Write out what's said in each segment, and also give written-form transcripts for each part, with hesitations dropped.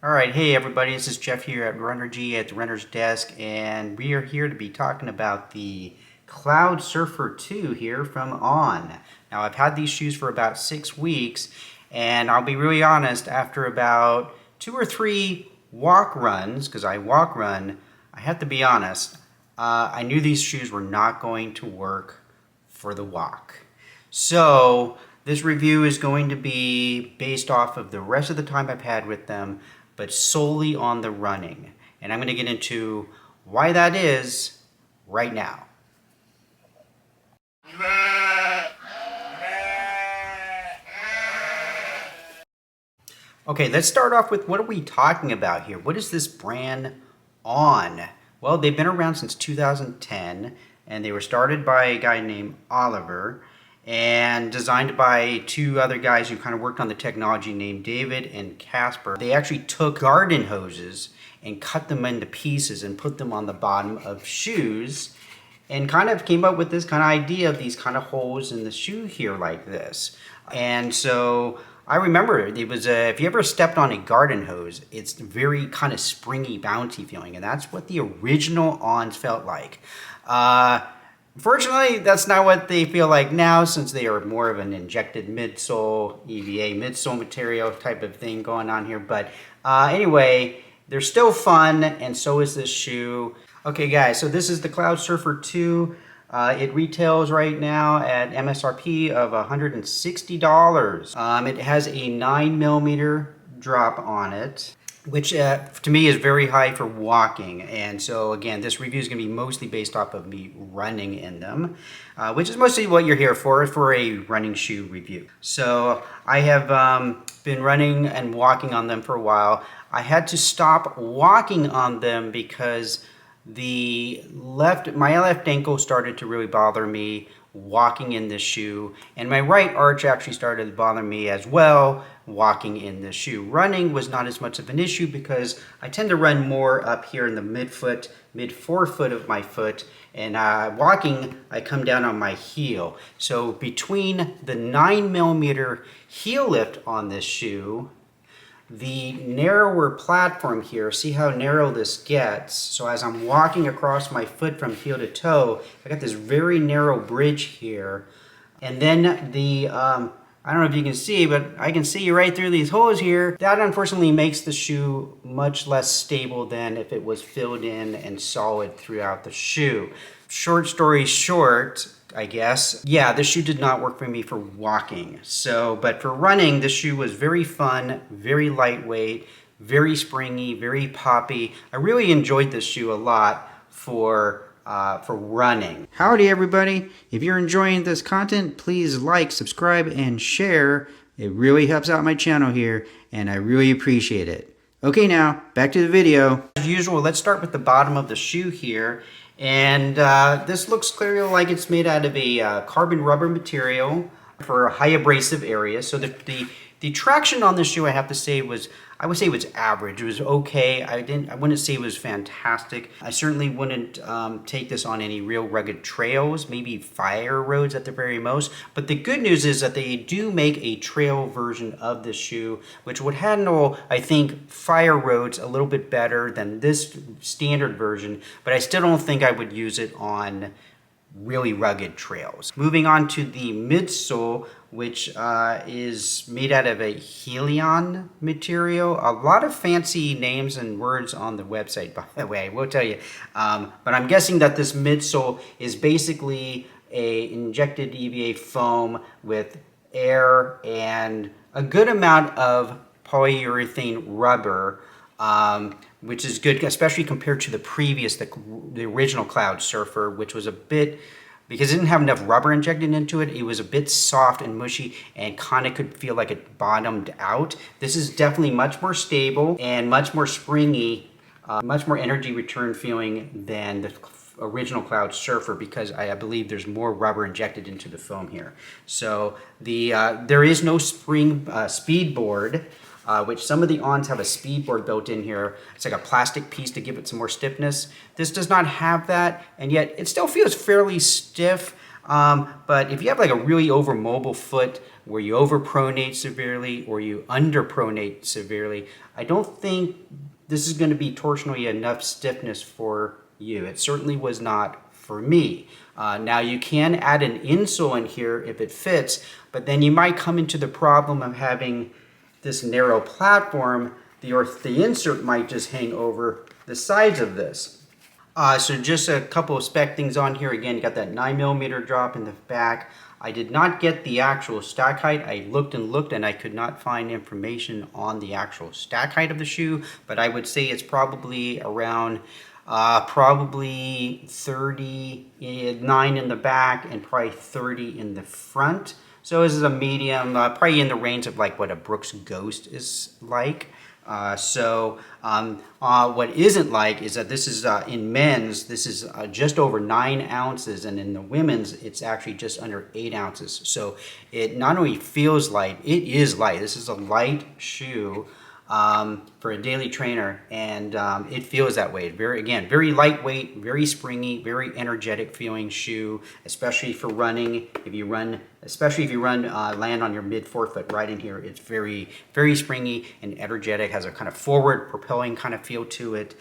Alright, hey everybody, this is Jeff here at RUNNERGY at the Runner's Desk, and we are here to be talking about the Cloud Surfer 2 here from On. Now, I've had these shoes for about 6 weeks, and I'll be really honest, after about 2 or 3 walk runs, because I walk run, I have to be honest, I knew these shoes were not going to work for the walk. So, this review is going to be based off of the rest of the time I've had with them, but solely on the running. And I'm going to get into why that is right now. Okay, let's start off with what are we talking about here? What is this brand On? Well, they've been around since 2010, and they were started by a guy named Oliver and designed by 2 other guys who kind of worked on the technology named David and Casper. They actually took garden hoses and cut them into pieces and put them on the bottom of shoes and kind of came up with this kind of idea of these kind of holes in the shoe here like this. And so I remember it was if you ever stepped on a garden hose, it's very kind of springy, bouncy feeling, and that's what the original Ons felt like. Fortunately, that's not what they feel like now, since they are more of an injected midsole, EVA midsole material type of thing going on here. But anyway, they're still fun, and so is this shoe. Okay, guys, so this is the Cloud Surfer 2. It retails right now at MSRP of $160. It has a 9mm drop on it, which to me is very high for walking. And so again, this review is going to be mostly based off of me running in them, which is mostly what you're here for a running shoe review. So I have been running and walking on them for a while. I had to stop walking on them because my left ankle started to really bother me walking in this shoe, and my right arch actually started to bother me as well walking in this shoe. Running was not as much of an issue because I tend to run more up here in the mid forefoot of my foot, and walking I come down on my heel. So between the 9mm heel lift on this shoe, the narrower platform here, see how narrow this gets? So as I'm walking across my foot from heel to toe, I got this very narrow bridge here. And then the, I don't know if you can see, but I can see right through these holes here. That unfortunately makes the shoe much less stable than if it was filled in and solid throughout the shoe. Short story short, I guess, yeah, this shoe did not work for me for walking. So, but for running, this shoe was very fun, very lightweight, very springy, very poppy. I really enjoyed this shoe a lot for running. Howdy, everybody. If you're enjoying this content, please like, subscribe, and share. It really helps out my channel here, and I really appreciate it. Okay, now, back to the video. As usual, let's start with the bottom of the shoe here. And this looks clearly like it's made out of a carbon rubber material for high abrasive areas. So the traction on this shoe, I have to say, I would say it was average. It was okay. I wouldn't say it was fantastic. I certainly wouldn't take this on any real rugged trails, maybe fire roads at the very most. But the good news is that they do make a trail version of this shoe, which would handle, I think, fire roads a little bit better than this standard version. But I still don't think I would use it on really rugged trails. Moving on to the midsole, which is made out of a Helion material. A lot of fancy names and words on the website, by the way, I will tell you. But I'm guessing that this midsole is basically a injected EVA foam with air and a good amount of polyurethane rubber, which is good, especially compared to the original Cloud Surfer, which was a bit, because it didn't have enough rubber injected into it, it was a bit soft and mushy and kind of could feel like it bottomed out. This is definitely much more stable and much more springy, much more energy return feeling than the original Cloud Surfer, because I believe there's more rubber injected into the foam here. So there is no spring speed board, which some of the Ons have a speed board built in here. It's like a plastic piece to give it some more stiffness. This does not have that, and yet it still feels fairly stiff. But if you have like a really overmobile foot where you overpronate severely or you underpronate severely, I don't think this is going to be torsionally enough stiffness for you. It certainly was not for me. Now you can add an insole in here if it fits, but then you might come into the problem of having this narrow platform. The insert might just hang over the sides of this. So just a couple of spec things on here. Again, you got that 9mm drop in the back. I did not get the actual stack height. I looked and looked and I could not find information on the actual stack height of the shoe, but I would say it's probably around probably 39 in the back and probably 30 in the front. So this is a medium, probably in the range of like what a Brooks Ghost is like. What isn't like is that this is in men's, this is just over 9 ounces, and in the women's, it's actually just under 8 ounces. So it not only feels light, it is light. This is a light shoe for a daily trainer, and it feels that way. Very lightweight, very springy, very energetic feeling shoe, especially for running. Especially if you run land on your mid forefoot right in here, it's very, very springy and energetic, has a kind of forward propelling kind of feel to it.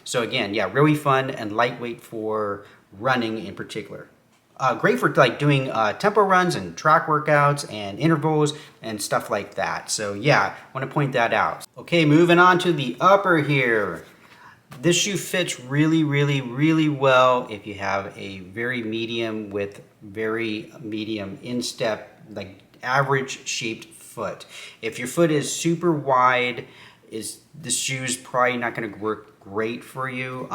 So again, yeah, really fun and lightweight for running in particular. Great for like doing tempo runs and track workouts and intervals and stuff like that. So yeah, I want to point that out. Okay, moving on to the upper here. This shoe fits really, really, really well if you have a very medium with very medium instep, like average shaped foot. If your foot is super wide, this shoe's probably not going to work great for you.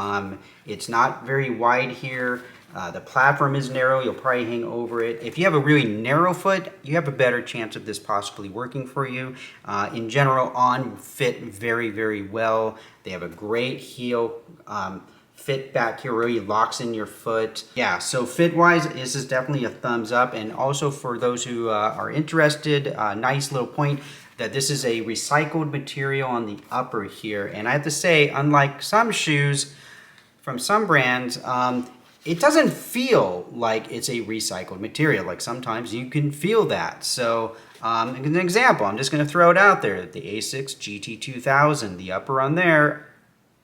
It's not very wide here. The platform is narrow, you'll probably hang over it. If you have a really narrow foot, you have a better chance of this possibly working for you. In general, On fit very, very well. They have a great heel fit back here, really locks in your foot. Yeah, so fit-wise, this is definitely a thumbs up. And also for those who are interested, nice little point that this is a recycled material on the upper here. And I have to say, unlike some shoes from some brands, it doesn't feel like it's a recycled material. Like sometimes you can feel that. So an example, I'm just going to throw it out there. The Asics GT2000, the upper on there.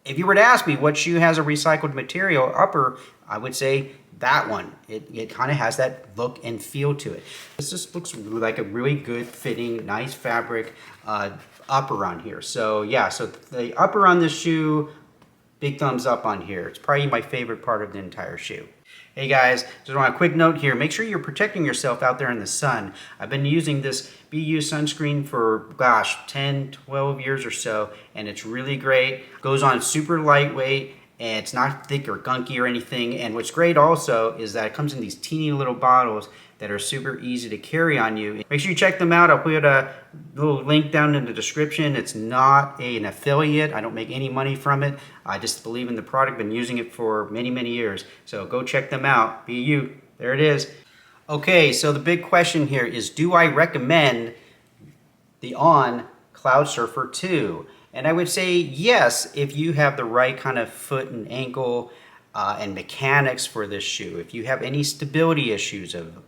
If you were to ask me what shoe has a recycled material upper, I would say that one. It kind of has that look and feel to it. This just looks like a really good fitting, nice fabric upper on here. So yeah, so the upper on this shoe, big thumbs up on here. It's probably my favorite part of the entire shoe. Hey guys, just want a quick note here. Make sure you're protecting yourself out there in the sun. I've been using this BU sunscreen for, gosh, 10, 12 years or so, and it's really great. Goes on super lightweight, and it's not thick or gunky or anything. And what's great also is that it comes in these teeny little bottles that are super easy to carry on you. Make sure you check them out. I'll put a little link down in the description. It's not an affiliate. I don't make any money from it. I just believe in the product. Been using it for many, many years. So go check them out. BU, there it is. Okay, so the big question here is, do I recommend the On Cloud Surfer 2? And I would say yes, if you have the right kind of foot and ankle and mechanics for this shoe. If you have any stability issues of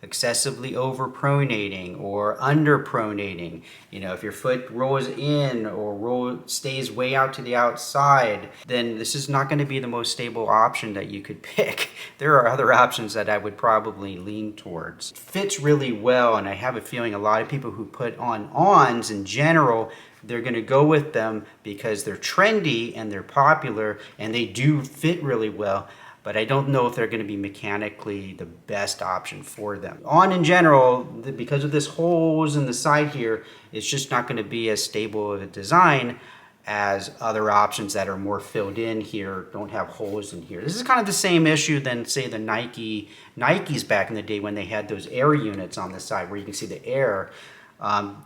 excessively overpronating or underpronating, you know, if your foot rolls in or stays way out to the outside, then this is not going to be the most stable option that you could pick. There are other options that I would probably lean towards. It fits really well, and I have a feeling a lot of people who put on Ons in general, they're going to go with them because they're trendy and they're popular and they do fit really well. But I don't know if they're going to be mechanically the best option for them. On in general, because of this holes in the side here, it's just not going to be as stable of a design as other options that are more filled in here, don't have holes in here. This is kind of the same issue than, say, the Nikes back in the day when they had those air units on the side where you can see the air.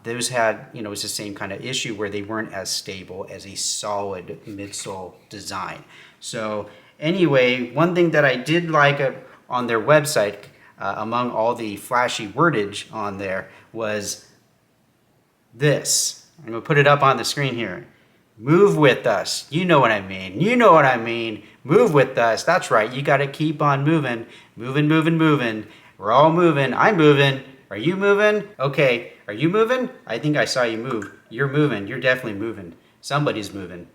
Those had, you know, it was the same kind of issue where they weren't as stable as a solid midsole design. So anyway, one thing that I did like on their website, among all the flashy wordage on there, was this. I'm going to put it up on the screen here. Move with us. You know what I mean. You know what I mean. Move with us. That's right. You got to keep on moving. Moving, moving, moving. We're all moving. I'm moving. Are you moving? Okay. Are you moving? I think I saw you move. You're moving. You're definitely moving. Somebody's moving.